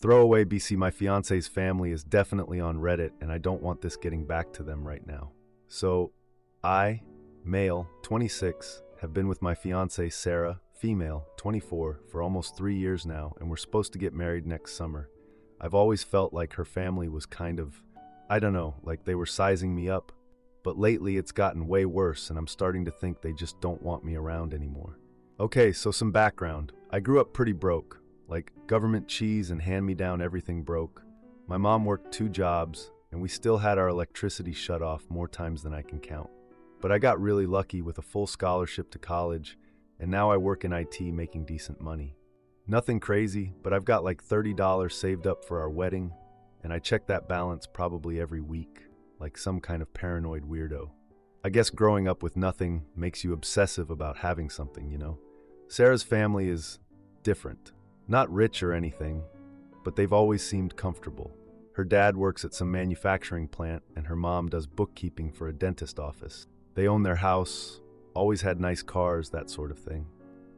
Throwaway BC, my fiance's family is definitely on Reddit, and I don't want this getting back to them right now. So, I, male, 26, have been with my fiancée Sarah, female, 24, for almost 3 years now, and we're supposed to get married next summer. I've always felt like her family was kind of, I don't know, like they were sizing me up. But lately it's gotten way worse, and I'm starting to think they just don't want me around anymore. Okay, so some background. I grew up pretty broke. Like government cheese and hand-me-down everything broke. My mom worked 2 jobs, and we still had our electricity shut off more times than I can count. But I got really lucky with a full scholarship to college, and now I work in IT making decent money. Nothing crazy, but I've got like $30 saved up for our wedding, and I check that balance probably every week, like some kind of paranoid weirdo. I guess growing up with nothing makes you obsessive about having something, you know? Sarah's family is different. Not rich or anything, but they've always seemed comfortable. Her dad works at some manufacturing plant, and her mom does bookkeeping for a dentist office. They own their house, always had nice cars, that sort of thing.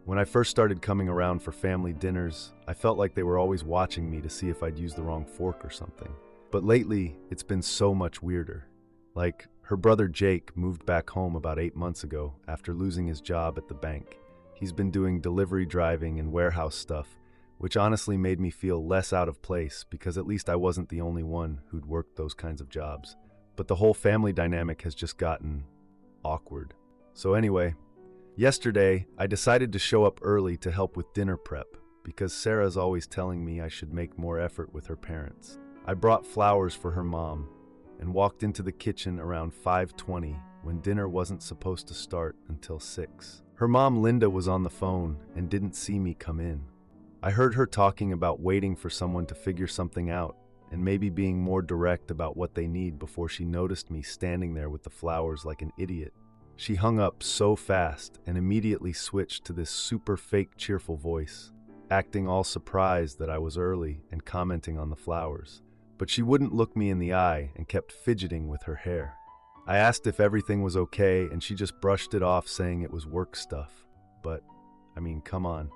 When I first started coming around for family dinners, I felt like they were always watching me to see if I'd use the wrong fork or something. But lately, it's been so much weirder. Like, her brother Jake moved back home about 8 months ago after losing his job at the bank. He's been doing delivery driving and warehouse stuff, which honestly made me feel less out of place because at least I wasn't the only one who'd worked those kinds of jobs. But the whole family dynamic has just gotten awkward. So anyway, yesterday I decided to show up early to help with dinner prep because Sarah's always telling me I should make more effort with her parents. I brought flowers for her mom and walked into the kitchen around 5:20 when dinner wasn't supposed to start until 6. Her mom Linda was on the phone and didn't see me come in. I heard her talking about waiting for someone to figure something out and maybe being more direct about what they need before she noticed me standing there with the flowers like an idiot. She hung up so fast and immediately switched to this super fake cheerful voice, acting all surprised that I was early and commenting on the flowers. But she wouldn't look me in the eye and kept fidgeting with her hair. I asked if everything was okay and she just brushed it off saying it was work stuff. But, I mean, come on.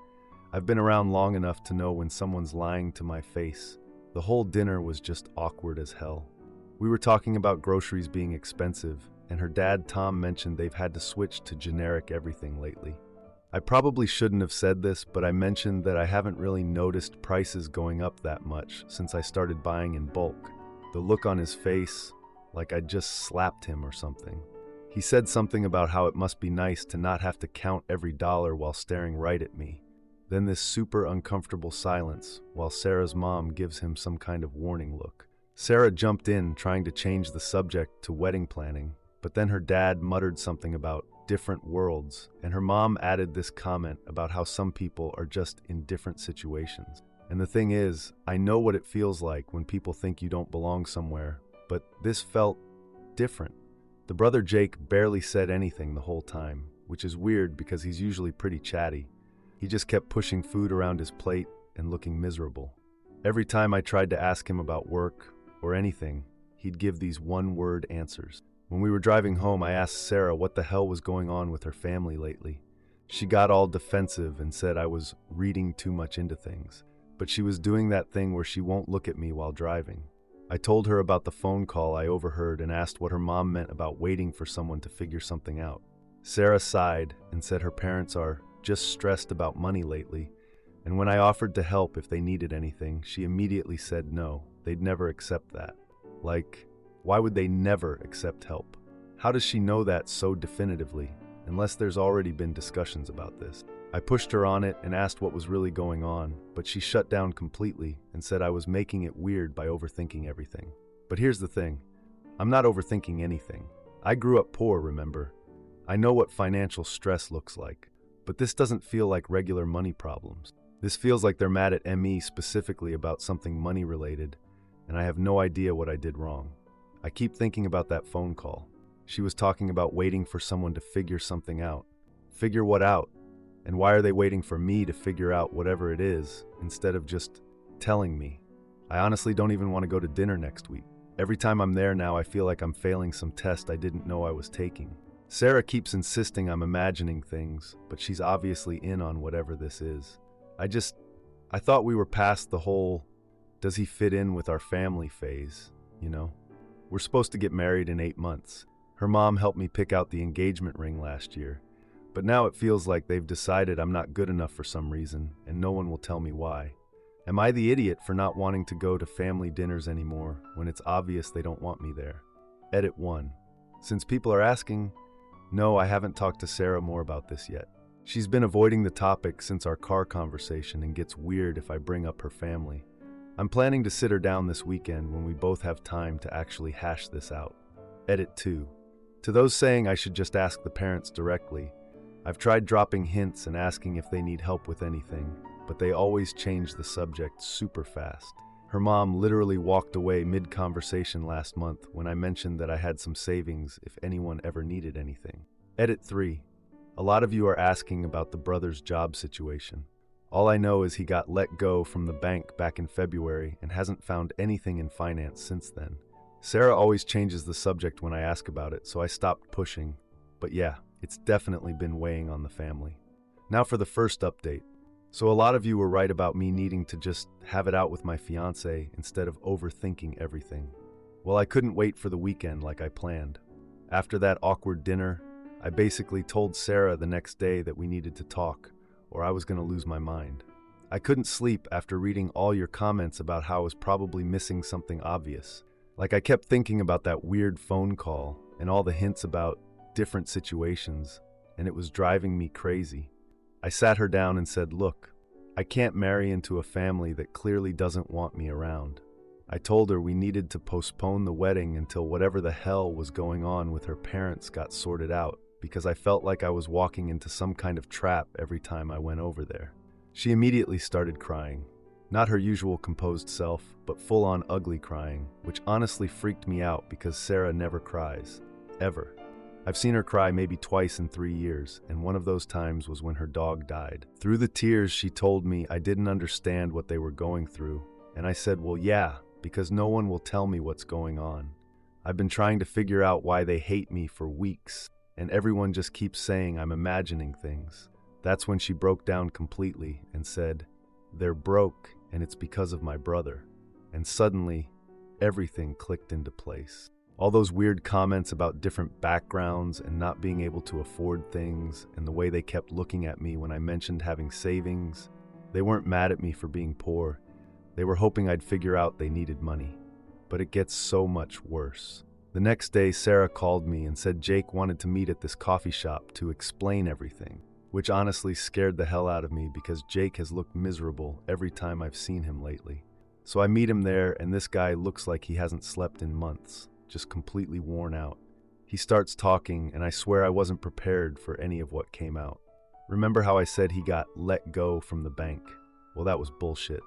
I've been around long enough to know when someone's lying to my face. The whole dinner was just awkward as hell. We were talking about groceries being expensive, and her dad Tom mentioned they've had to switch to generic everything lately. I probably shouldn't have said this, but I mentioned that I haven't really noticed prices going up that much since I started buying in bulk. The look on his face, like I'd just slapped him or something. He said something about how it must be nice to not have to count every dollar while staring right at me. Then this super uncomfortable silence while Sarah's mom gives him some kind of warning look. Sarah jumped in trying to change the subject to wedding planning, but then her dad muttered something about different worlds, and her mom added this comment about how some people are just in different situations. And the thing is, I know what it feels like when people think you don't belong somewhere, but this felt different. The brother Jake barely said anything the whole time, which is weird because he's usually pretty chatty. He just kept pushing food around his plate and looking miserable. Every time I tried to ask him about work or anything, he'd give these one-word answers. When we were driving home, I asked Sarah what the hell was going on with her family lately. She got all defensive and said I was reading too much into things, but she was doing that thing where she won't look at me while driving. I told her about the phone call I overheard and asked what her mom meant about waiting for someone to figure something out. Sarah sighed and said her parents are just stressed about money lately, and when I offered to help if they needed anything, she immediately said no, they'd never accept that. Like, why would they never accept help? How does she know that so definitively, unless there's already been discussions about this? I pushed her on it and asked what was really going on, but she shut down completely and said I was making it weird by overthinking everything. But here's the thing, I'm not overthinking anything. I grew up poor, remember? I know what financial stress looks like. But this doesn't feel like regular money problems. This feels like they're mad at me specifically about something money related, and I have no idea what I did wrong. I keep thinking about that phone call. She was talking about waiting for someone to figure something out. Figure what out? And why are they waiting for me to figure out whatever it is instead of just telling me? I honestly don't even want to go to dinner next week. Every time I'm there now, I feel like I'm failing some test I didn't know I was taking. Sarah keeps insisting I'm imagining things, but she's obviously in on whatever this is. I thought we were past the whole does he fit in with our family phase, you know? We're supposed to get married in 8 months. Her mom helped me pick out the engagement ring last year, but now it feels like they've decided I'm not good enough for some reason, and no one will tell me why. Am I the idiot for not wanting to go to family dinners anymore when it's obvious they don't want me there? Edit 1. Since people are asking, no, I haven't talked to Sarah more about this yet. She's been avoiding the topic since our car conversation and gets weird if I bring up her family. I'm planning to sit her down this weekend when we both have time to actually hash this out. Edit 2. To those saying I should just ask the parents directly, I've tried dropping hints and asking if they need help with anything, but they always change the subject super fast. Her mom literally walked away mid-conversation last month when I mentioned that I had some savings if anyone ever needed anything. Edit 3. A lot of you are asking about the brother's job situation. All I know is he got let go from the bank back in February and hasn't found anything in finance since then. Sarah always changes the subject when I ask about it, so I stopped pushing. But yeah, it's definitely been weighing on the family. Now for the first update. So a lot of you were right about me needing to just have it out with my fiancé instead of overthinking everything. Well, I couldn't wait for the weekend like I planned. After that awkward dinner, I basically told Sarah the next day that we needed to talk, or I was going to lose my mind. I couldn't sleep after reading all your comments about how I was probably missing something obvious. Like I kept thinking about that weird phone call and all the hints about different situations, and it was driving me crazy. I sat her down and said, look, I can't marry into a family that clearly doesn't want me around. I told her we needed to postpone the wedding until whatever the hell was going on with her parents got sorted out, because I felt like I was walking into some kind of trap every time I went over there. She immediately started crying. Not her usual composed self, but full-on ugly crying, which honestly freaked me out because Sarah never cries. Ever. I've seen her cry maybe twice in 3 years, and one of those times was when her dog died. Through the tears, she told me I didn't understand what they were going through, and I said, well, yeah, because no one will tell me what's going on. I've been trying to figure out why they hate me for weeks, and everyone just keeps saying I'm imagining things. That's when she broke down completely and said, they're broke, and it's because of my brother. And suddenly, everything clicked into place. All those weird comments about different backgrounds and not being able to afford things, and the way they kept looking at me when I mentioned having savings. They weren't mad at me for being poor. They were hoping I'd figure out they needed money. But it gets so much worse. The next day, Sarah called me and said Jake wanted to meet at this coffee shop to explain everything, which honestly scared the hell out of me because Jake has looked miserable every time I've seen him lately. So I meet him there, and this guy looks like he hasn't slept in months, just completely worn out. He starts talking, and I swear I wasn't prepared for any of what came out. Remember how I said he got let go from the bank? Well, that was bullshit.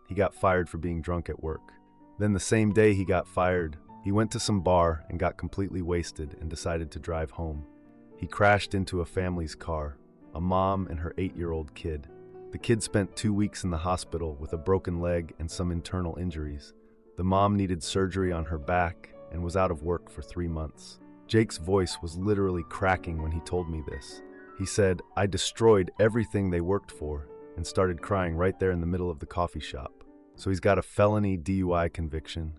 He got fired for being drunk at work. Then the same day he got fired, he went to some bar and got completely wasted and decided to drive home. He crashed into a family's car, a mom and her 8-year-old kid. The kid spent 2 weeks in the hospital with a broken leg and some internal injuries. The mom needed surgery on her back and was out of work for 3 months. Jake's voice was literally cracking when he told me this. He said, I destroyed everything they worked for, and started crying right there in the middle of the coffee shop. So he's got a felony DUI conviction,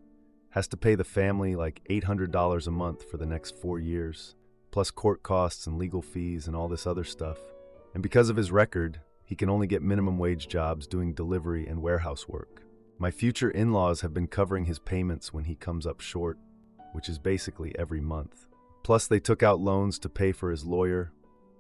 has to pay the family like $800 a month for the next 4 years, plus court costs and legal fees and all this other stuff. And because of his record, he can only get minimum wage jobs doing delivery and warehouse work. My future in-laws have been covering his payments when he comes up short, which is basically every month. Plus they took out loans to pay for his lawyer,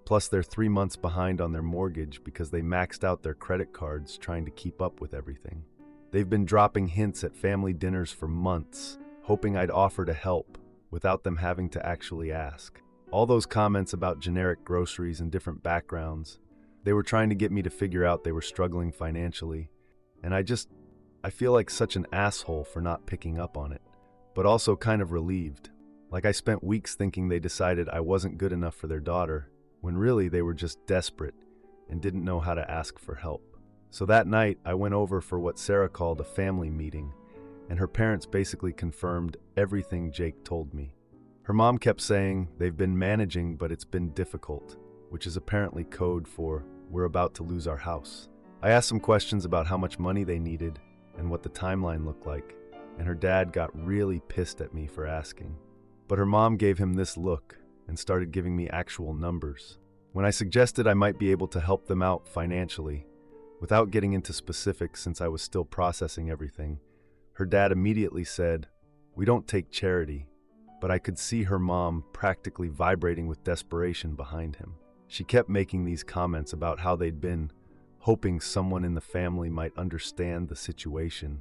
plus they're 3 months behind on their mortgage because they maxed out their credit cards trying to keep up with everything. They've been dropping hints at family dinners for months, hoping I'd offer to help, without them having to actually ask. All those comments about generic groceries and different backgrounds, they were trying to get me to figure out they were struggling financially, and I feel like such an asshole for not picking up on it, but also kind of relieved. Like I spent weeks thinking they decided I wasn't good enough for their daughter, when really they were just desperate and didn't know how to ask for help. So that night, I went over for what Sarah called a family meeting, and her parents basically confirmed everything Jake told me. Her mom kept saying they've been managing, but it's been difficult, which is apparently code for we're about to lose our house. I asked some questions about how much money they needed, and what the timeline looked like, and her dad got really pissed at me for asking. But her mom gave him this look and started giving me actual numbers. When I suggested I might be able to help them out financially, without getting into specifics since I was still processing everything, her dad immediately said, "We don't take charity," but I could see her mom practically vibrating with desperation behind him. She kept making these comments about how they'd been hoping someone in the family might understand the situation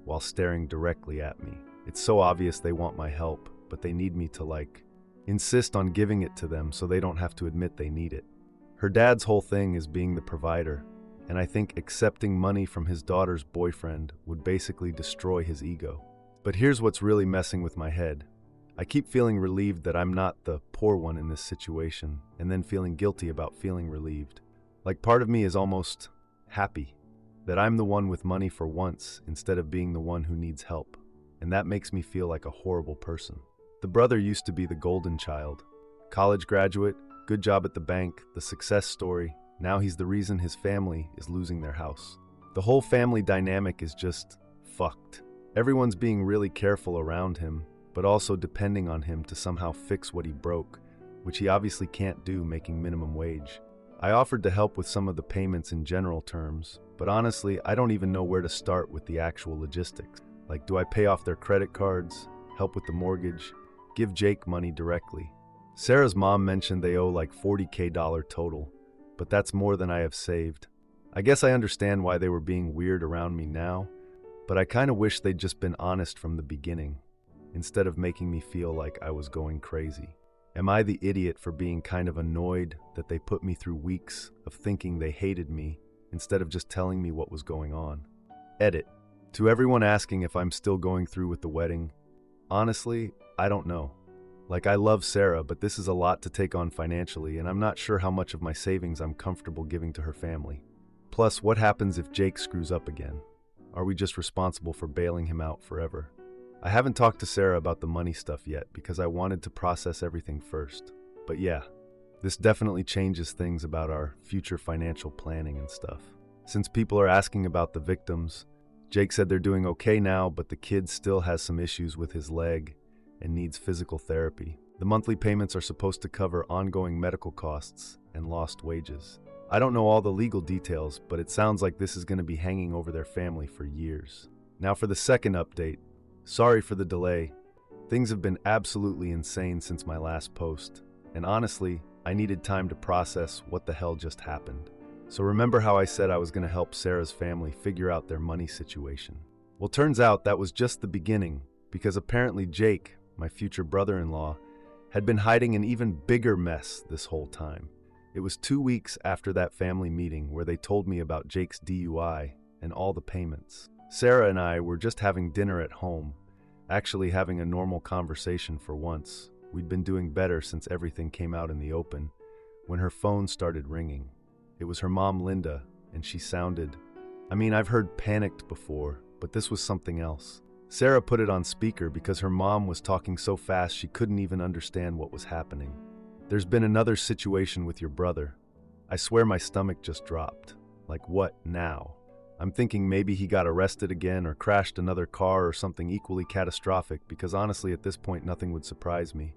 while staring directly at me. It's so obvious they want my help, but they need me to insist on giving it to them so they don't have to admit they need it. Her dad's whole thing is being the provider, and I think accepting money from his daughter's boyfriend would basically destroy his ego. But here's what's really messing with my head. I keep feeling relieved that I'm not the poor one in this situation, and then feeling guilty about feeling relieved. Like part of me is almost happy that I'm the one with money for once instead of being the one who needs help, and that makes me feel like a horrible person. The brother used to be the golden child. College graduate, good job at the bank, the success story. Now he's the reason his family is losing their house. The whole family dynamic is just fucked. Everyone's being really careful around him, but also depending on him to somehow fix what he broke, which he obviously can't do making minimum wage. I offered to help with some of the payments in general terms, but honestly, I don't even know where to start with the actual logistics. Like, do I pay off their credit cards, help with the mortgage, give Jake money directly? Sarah's mom mentioned they owe like $40K total, but that's more than I have saved. I guess I understand why they were being weird around me now, but I kind of wish they'd just been honest from the beginning, instead of making me feel like I was going crazy. Am I the idiot for being kind of annoyed that they put me through weeks of thinking they hated me instead of just telling me what was going on? Edit. To everyone asking if I'm still going through with the wedding, honestly, I don't know. I love Sarah, but this is a lot to take on financially, and I'm not sure how much of my savings I'm comfortable giving to her family. Plus, what happens if Jake screws up again? Are we just responsible for bailing him out forever? I haven't talked to Sarah about the money stuff yet because I wanted to process everything first. But yeah, this definitely changes things about our future financial planning and stuff. Since people are asking about the victims, Jake said they're doing okay now, but the kid still has some issues with his leg and needs physical therapy. The monthly payments are supposed to cover ongoing medical costs and lost wages. I don't know all the legal details, but it sounds like this is going to be hanging over their family for years. Now for the second update. Sorry for the delay. Things have been absolutely insane since my last post, and honestly, I needed time to process what the hell just happened. So remember how I said I was going to help Sarah's family figure out their money situation? Well, turns out that was just the beginning, because apparently Jake, my future brother-in-law, had been hiding an even bigger mess this whole time. It was 2 weeks after that family meeting where they told me about Jake's DUI and all the payments. Sarah and I were just having dinner at home, actually having a normal conversation for once. We'd been doing better since everything came out in the open, when her phone started ringing. It was her mom, Linda, and she sounded... I've heard panicked before, but this was something else. Sarah put it on speaker because her mom was talking so fast she couldn't even understand what was happening. "There's been another situation with your brother. I swear my stomach just dropped. Like, what now? I'm thinking maybe he got arrested again or crashed another car or something equally catastrophic, because honestly at this point nothing would surprise me.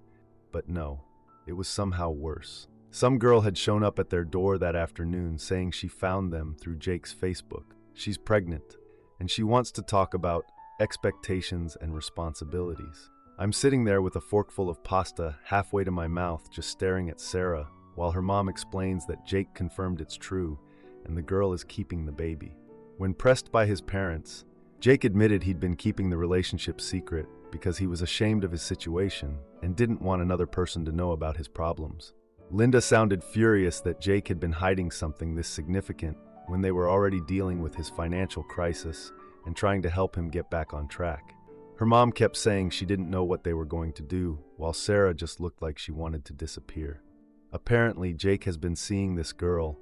But no, it was somehow worse. Some girl had shown up at their door that afternoon saying she found them through Jake's Facebook. She's pregnant, and she wants to talk about expectations and responsibilities. I'm sitting there with a forkful of pasta halfway to my mouth, just staring at Sarah, while her mom explains that Jake confirmed it's true and the girl is keeping the baby. When pressed by his parents, Jake admitted he'd been keeping the relationship secret because he was ashamed of his situation and didn't want another person to know about his problems. Linda sounded furious that Jake had been hiding something this significant when they were already dealing with his financial crisis and trying to help him get back on track. Her mom kept saying she didn't know what they were going to do, while Sarah just looked like she wanted to disappear. Apparently, Jake has been seeing this girl,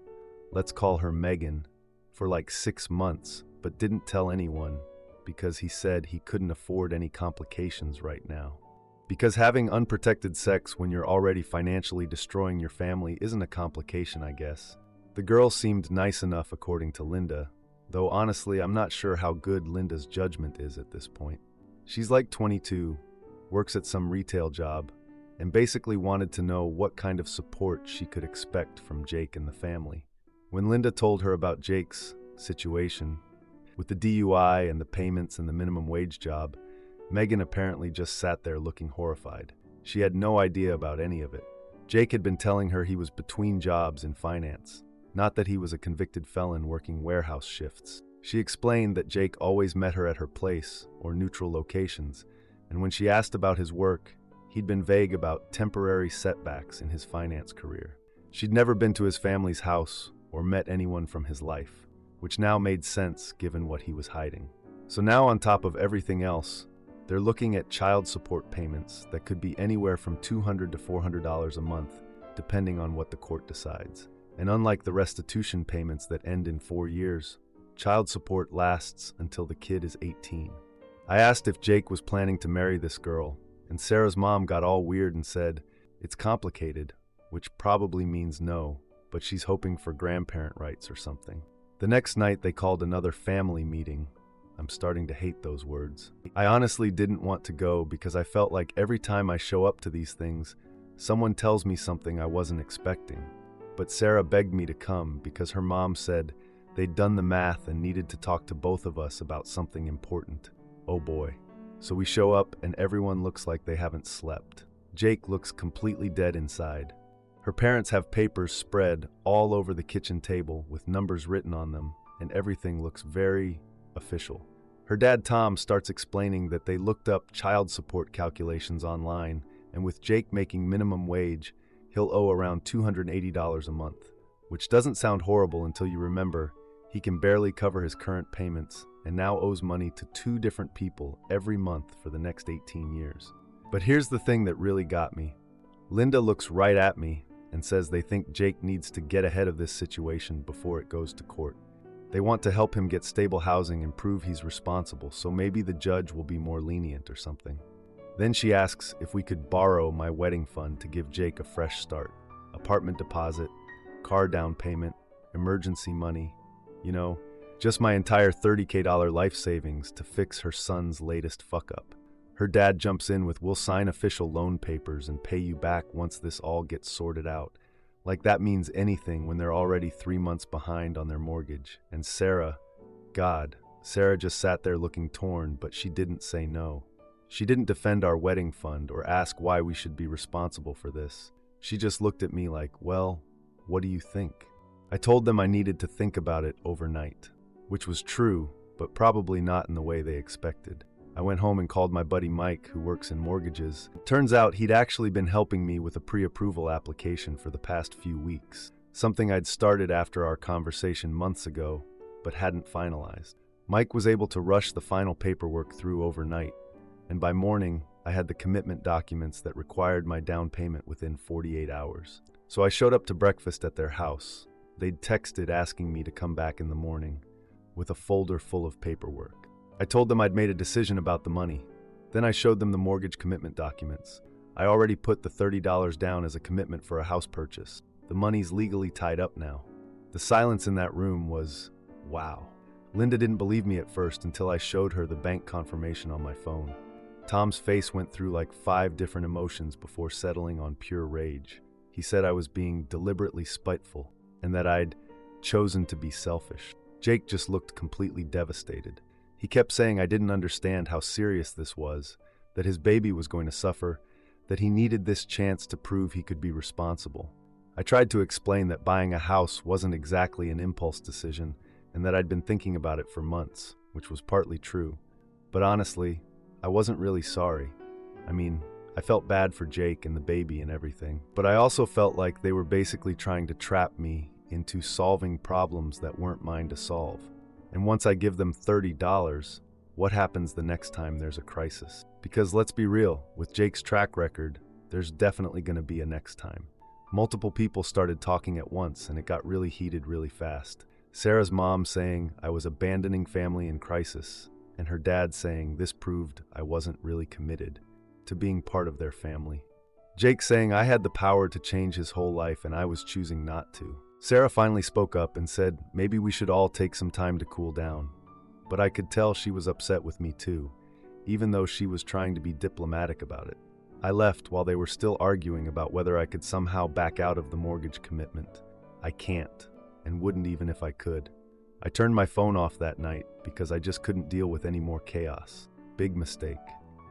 let's call her Megan, for like 6 months, but didn't tell anyone because he said he couldn't afford any complications right now. Because having unprotected sex when you're already financially destroying your family isn't a complication, I guess. The girl seemed nice enough according to Linda, though honestly, I'm not sure how good Linda's judgment is at this point. She's like 22, works at some retail job, and basically wanted to know what kind of support she could expect from Jake and the family. When Linda told her about Jake's situation, with the DUI and the payments and the minimum wage job, Megan apparently just sat there looking horrified. She had no idea about any of it. Jake had been telling her he was between jobs in finance, not that he was a convicted felon working warehouse shifts. She explained that Jake always met her at her place or neutral locations, and when she asked about his work, he'd been vague about temporary setbacks in his finance career. She'd never been to his family's house or met anyone from his life, which now made sense given what he was hiding. So now, on top of everything else, they're looking at child support payments that could be anywhere from $200 to $400 a month, depending on what the court decides. And unlike the restitution payments that end in 4 years, child support lasts until the kid is 18. I asked if Jake was planning to marry this girl, and Sarah's mom got all weird and said, "It's complicated," which probably means no, but she's hoping for grandparent rights or something. The next night they called another family meeting. I'm starting to hate those words. I honestly didn't want to go because I felt like every time I show up to these things, someone tells me something I wasn't expecting. But Sarah begged me to come because her mom said they'd done the math and needed to talk to both of us about something important. Oh boy. So we show up and everyone looks like they haven't slept. Jake looks completely dead inside. Her parents have papers spread all over the kitchen table with numbers written on them, and everything looks very official. Her dad Tom starts explaining that they looked up child support calculations online, and with Jake making minimum wage, he'll owe around $280 a month, which doesn't sound horrible until you remember he can barely cover his current payments and now owes money to 2 different people every month for the next 18 years. But here's the thing that really got me. Linda looks right at me and says they think Jake needs to get ahead of this situation before it goes to court. They want to help him get stable housing and prove he's responsible, so maybe the judge will be more lenient or something. Then she asks if we could borrow my wedding fund to give Jake a fresh start. Apartment deposit, car down payment, emergency money. Just my entire $30K life savings to fix her son's latest fuck-up. Her dad jumps in with, "We'll sign official loan papers and pay you back once this all gets sorted out." Like that means anything when they're already 3 months behind on their mortgage. And Sarah just sat there looking torn, but she didn't say no. She didn't defend our wedding fund or ask why we should be responsible for this. She just looked at me like, "Well, what do you think?" I told them I needed to think about it overnight, which was true, but probably not in the way they expected. I went home and called my buddy Mike, who works in mortgages. It turns out he'd actually been helping me with a pre-approval application for the past few weeks, something I'd started after our conversation months ago, but hadn't finalized. Mike was able to rush the final paperwork through overnight, and by morning, I had the commitment documents that required my down payment within 48 hours. So I showed up to breakfast at their house. They'd texted asking me to come back in the morning with a folder full of paperwork. I told them I'd made a decision about the money. Then I showed them the mortgage commitment documents. I already put the $30 down as a commitment for a house purchase. The money's legally tied up now. The silence in that room was, wow. Linda didn't believe me at first until I showed her the bank confirmation on my phone. Tom's face went through like 5 different emotions before settling on pure rage. He said I was being deliberately spiteful and that I'd chosen to be selfish. Jake just looked completely devastated. He kept saying I didn't understand how serious this was, that his baby was going to suffer, that he needed this chance to prove he could be responsible. I tried to explain that buying a house wasn't exactly an impulse decision and that I'd been thinking about it for months, which was partly true. But honestly, I wasn't really sorry. I felt bad for Jake and the baby and everything, but I also felt like they were basically trying to trap me into solving problems that weren't mine to solve. And once I give them $30, what happens the next time there's a crisis? Because let's be real, with Jake's track record, there's definitely going to be a next time. Multiple people started talking at once and it got really heated really fast. Sarah's mom saying I was abandoning family in crisis, and her dad saying this proved I wasn't really committed to being part of their family. Jake saying I had the power to change his whole life and I was choosing not to. Sarah finally spoke up and said maybe we should all take some time to cool down. But I could tell she was upset with me too, even though she was trying to be diplomatic about it. I left while they were still arguing about whether I could somehow back out of the mortgage commitment. I can't, and wouldn't even if I could. I turned my phone off that night because I just couldn't deal with any more chaos. Big mistake.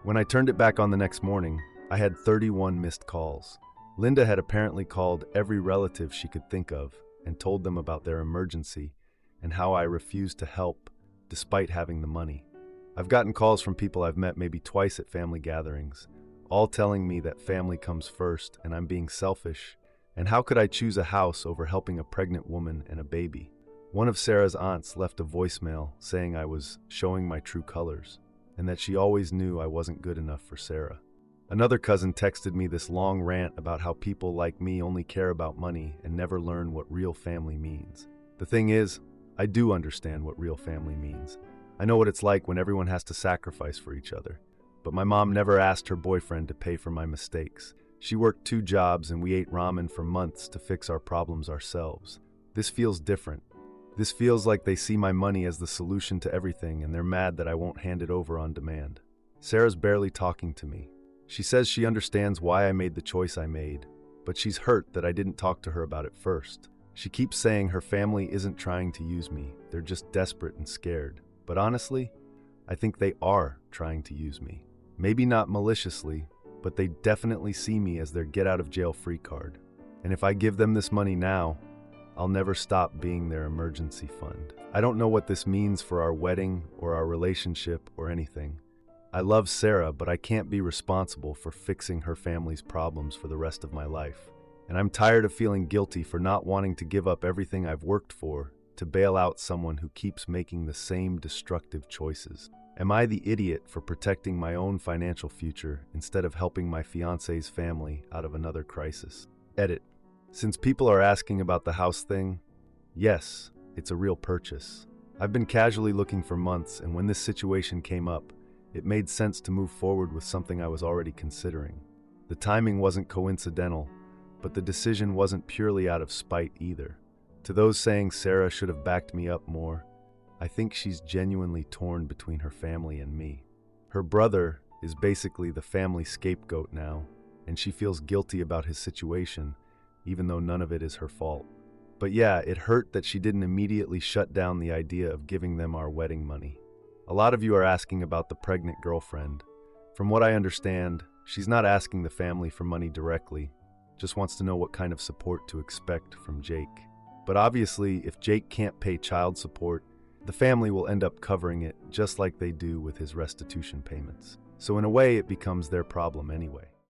When I turned it back on the next morning, I had 31 missed calls. Linda had apparently called every relative she could think of and told them about their emergency and how I refused to help despite having the money. I've gotten calls from people I've met maybe twice at family gatherings, all telling me that family comes first and I'm being selfish, and how could I choose a house over helping a pregnant woman and a baby? One of Sarah's aunts left a voicemail saying I was showing my true colors and that she always knew I wasn't good enough for Sarah. Another cousin texted me this long rant about how people like me only care about money and never learn what real family means. The thing is, I do understand what real family means. I know what it's like when everyone has to sacrifice for each other. But my mom never asked her boyfriend to pay for my mistakes. She worked 2 jobs and we ate ramen for months to fix our problems ourselves. This feels different. This feels like they see my money as the solution to everything and they're mad that I won't hand it over on demand. Sarah's barely talking to me. She says she understands why I made the choice I made, but she's hurt that I didn't talk to her about it first. She keeps saying her family isn't trying to use me, they're just desperate and scared. But honestly, I think they are trying to use me. Maybe not maliciously, but they definitely see me as their get-out-of-jail-free card. And if I give them this money now, I'll never stop being their emergency fund. I don't know what this means for our wedding or our relationship or anything. I love Sarah, but I can't be responsible for fixing her family's problems for the rest of my life. And I'm tired of feeling guilty for not wanting to give up everything I've worked for to bail out someone who keeps making the same destructive choices. Am I the idiot for protecting my own financial future instead of helping my fiancé's family out of another crisis? Edit. Since people are asking about the house thing, yes, it's a real purchase. I've been casually looking for months, and when this situation came up, it made sense to move forward with something I was already considering. The timing wasn't coincidental, but the decision wasn't purely out of spite either. To those saying Sarah should have backed me up more, I think she's genuinely torn between her family and me. Her brother is basically the family scapegoat now, and she feels guilty about his situation, even though none of it is her fault. But yeah, it hurt that she didn't immediately shut down the idea of giving them our wedding money. A lot of you are asking about the pregnant girlfriend. From what I understand, she's not asking the family for money directly, just wants to know what kind of support to expect from Jake. But obviously, if Jake can't pay child support, the family will end up covering it just like they do with his restitution payments. So in a way, it becomes their problem anyway.